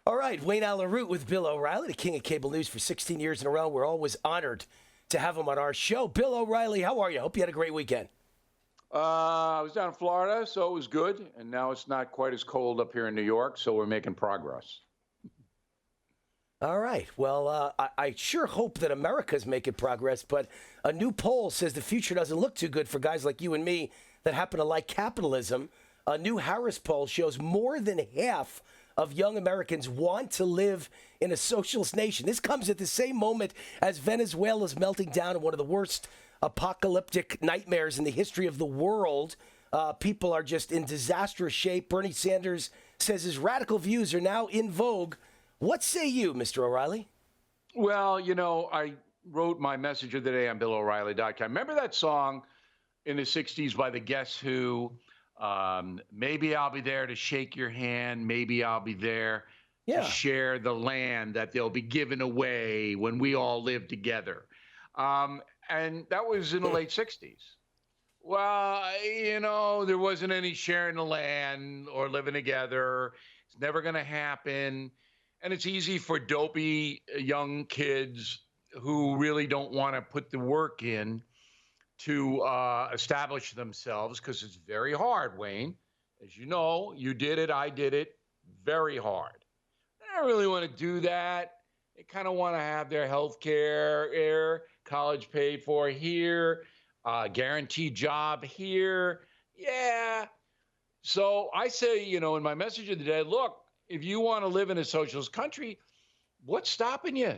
All right, Wayne Allen Root with Bill O'Reilly, the king of cable news for 16 years in a row. We're always honored to have him on our show. Bill O'Reilly, how are you? Hope you had a great weekend. I was down in Florida, so it was good. And now it's not quite as cold up here in New York, so we're making progress. All right. Well, I sure hope that America's making progress, but a new poll says the future doesn't look too good for guys like you and me that happen to like capitalism. A new Harris poll shows more than half of young Americans want to live in a socialist nation. This comes at the same moment as Venezuela's melting down in one of the worst apocalyptic nightmares in the history of the world. People are just in disastrous shape. Bernie Sanders says his radical views are now in vogue. What say you, Mr. O'Reilly? Well, I wrote my message of the day on BillO'Reilly.com. Remember that song in the 60s by the Guess Who? Maybe I'll be there to shake your hand. Maybe I'll be there to share the land that they'll be giving away when we all live together. And that was in the late 60s. Well, there wasn't any sharing the land or living together. It's never going to happen. And it's easy for dopey young kids who really don't want to put the work in to establish themselves, because it's very hard, Wayne. As you know, you did it, I did it, very hard. They don't really want to do that. They kind of want to have their health care, college paid for here, guaranteed job here. Yeah. So I say, in my message of the day, look, if you want to live in a socialist country, what's stopping you?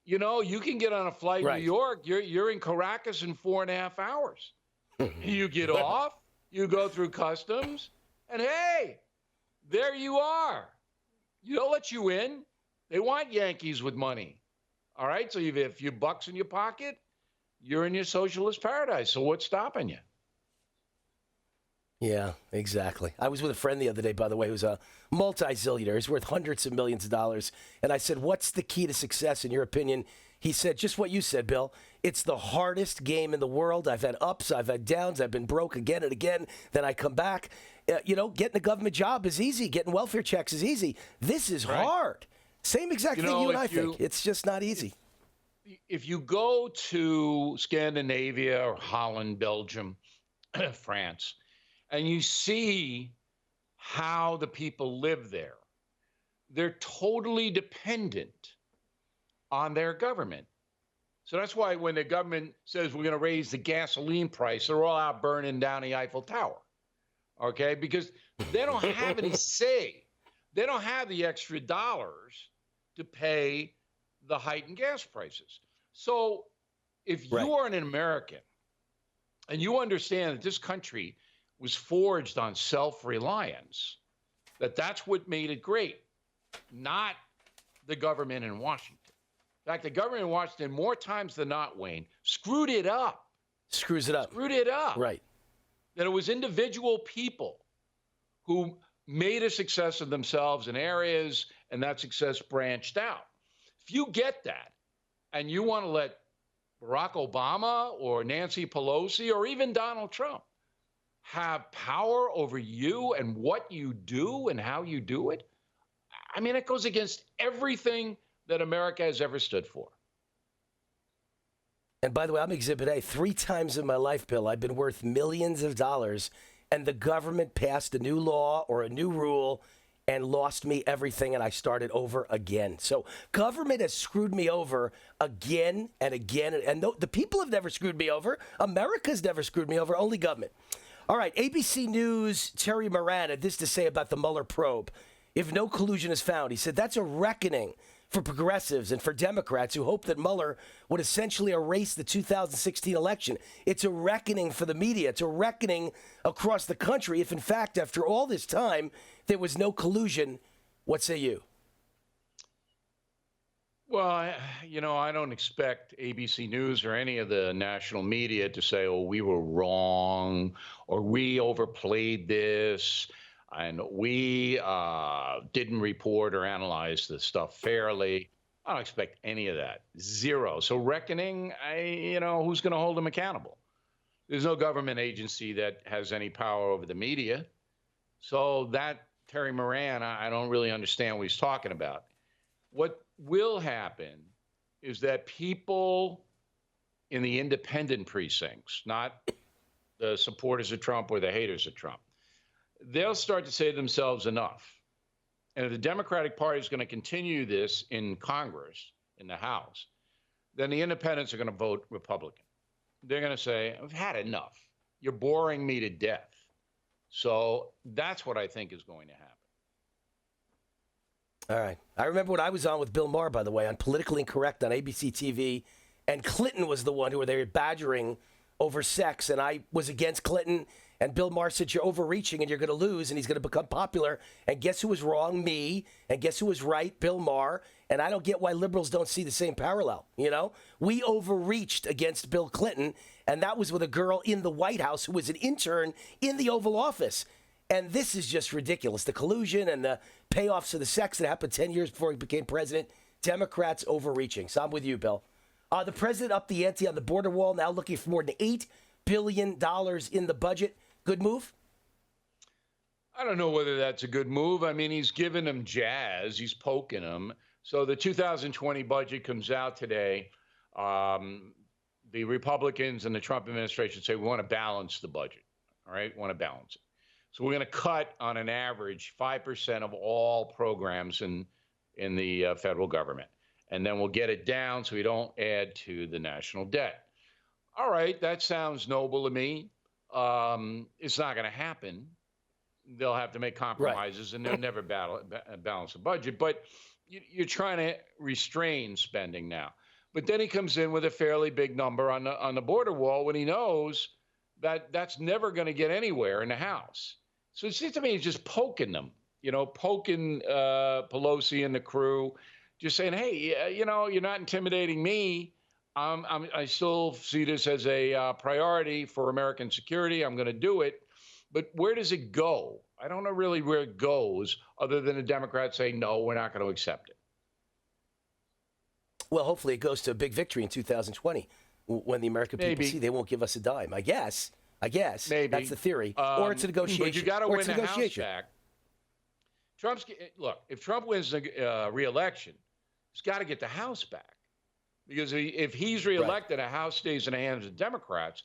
You can get on a flight to New York. You're in Caracas in 4.5 hours. You get off, you go through customs, and hey, there you are. They'll let you in. They want Yankees with money. All right, so you have a few bucks in your pocket, you're in your socialist paradise. So what's stopping you? Yeah, exactly. I was with a friend the other day, by the way, who's a multi-zillionaire. He's worth hundreds of millions of dollars. And I said, what's the key to success in your opinion? He said, just what you said, Bill. It's the hardest game in the world. I've had ups, I've had downs, I've been broke again and again. Then I come back. Getting a government job is easy. Getting welfare checks is easy. This is hard. Same exact thing you and I think. It's just not easy. If you go to Scandinavia or Holland, Belgium, France, and you see how the people live there, they're totally dependent on their government. So that's why when the government says we're going to raise the gasoline price, they're all out burning down the Eiffel Tower. Okay? Because they don't have any say. They don't have the extra dollars to pay the heightened gas prices. So if you are an American and you understand that this country was forged on self-reliance, that's what made it great, not the government in Washington. In fact, the government in Washington, more times than not, Wayne, screwed it up. Screws it up. Screwed it up. Right. That it was individual people who made a success of themselves in areas, and that success branched out. If you get that, and you want to let Barack Obama or Nancy Pelosi or even Donald Trump have power over you and what you do and how you do it, I mean, it goes against everything that America has ever stood for. And by the way, I'm Exhibit A. 3 times in my life, Bill, I've been worth millions of dollars, and the government passed a new law or a new rule and lost me everything, and I started over again. So government has screwed me over again and again. And the people have never screwed me over. America's never screwed me over, only government. All right, ABC News' Terry Moran had this to say about the Mueller probe. If no collusion is found, he said, that's a reckoning for progressives and for Democrats who hope that Mueller would essentially erase the 2016 election. It's a reckoning for the media. It's a reckoning across the country if, in fact, after all this time, there was no collusion. What say you? Well, I don't expect ABC News or any of the national media to say, oh, we were wrong, or we overplayed this, and we didn't report or analyze the stuff fairly. I don't expect any of that. Zero. So reckoning, who's going to hold them accountable? There's no government agency that has any power over the media. So that Terry Moran, I don't really understand what he's talking about. What will happen is that people in the independent precincts, not the supporters of Trump or the haters of Trump, they'll start to say to themselves, enough. And if the Democratic Party is going to continue this in Congress, in the House, then the independents are going to vote Republican. They're going to say, I've had enough. You're boring me to death. So that's what I think is going to happen. All right. I remember when I was on with Bill Maher, by the way, on Politically Incorrect on ABC TV, and Clinton was the one who they were badgering over sex, and I was against Clinton, and Bill Maher said, you're overreaching and you're going to lose, and he's going to become popular. And guess who was wrong? Me. And guess who was right? Bill Maher. And I don't get why liberals don't see the same parallel, you know? We overreached against Bill Clinton, and that was with a girl in the White House who was an intern in the Oval Office. And this is just ridiculous. The collusion and the payoffs of the sex that happened 10 years before he became president. Democrats overreaching. So I'm with you, Bill. The president upped the ante on the border wall, now looking for more than $8 billion in the budget. Good move? I don't know whether that's a good move. I mean, he's giving them jazz. He's poking them. So the 2020 budget comes out today. The Republicans and the Trump administration say we want to balance the budget. All right, we want to balance it. So we're going to cut on an average 5% of all programs in the federal government. And then we'll get it down so we don't add to the national debt. All right, that sounds noble to me. It's not going to happen. They'll have to make compromises, right, and they'll never balance the budget. But you're trying to restrain spending now. But then he comes in with a fairly big number on the border wall when he knows that that's never going to get anywhere in the House. So it seems to me he's just poking them, poking Pelosi and the crew, just saying, hey, you're not intimidating me. I still see this as a priority for American security. I'm going to do it. But where does it go? I don't know really where it goes other than the Democrats saying, no, we're not going to accept it. Well, hopefully it goes to a big victory in 2020 when the American people see they won't give us a dime. I guess. Maybe. That's the theory. Or it's a negotiation. But you got to win the House back. Look, if Trump wins the re-election, he's got to get the House back. Because if he's reelected, a House stays in the hands of Democrats,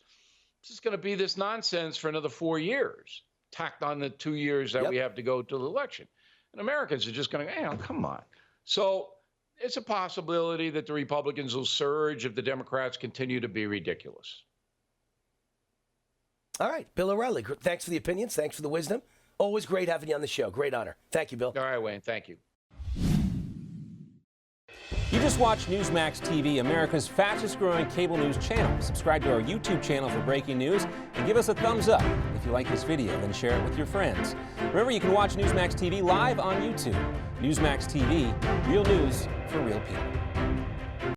it's just going to be this nonsense for another 4 years, tacked on the 2 years that we have to go to the election. And Americans are just going to go, come on. So it's a possibility that the Republicans will surge if the Democrats continue to be ridiculous. All right. Bill O'Reilly, thanks for the opinions. Thanks for the wisdom. Always great having you on the show. Great honor. Thank you, Bill. All right, Wayne. Thank you. You just watched Newsmax TV, America's fastest growing cable news channel. Subscribe to our YouTube channel for breaking news and give us a thumbs up. If you like this video, then share it with your friends. Remember, you can watch Newsmax TV live on YouTube. Newsmax TV, real news for real people.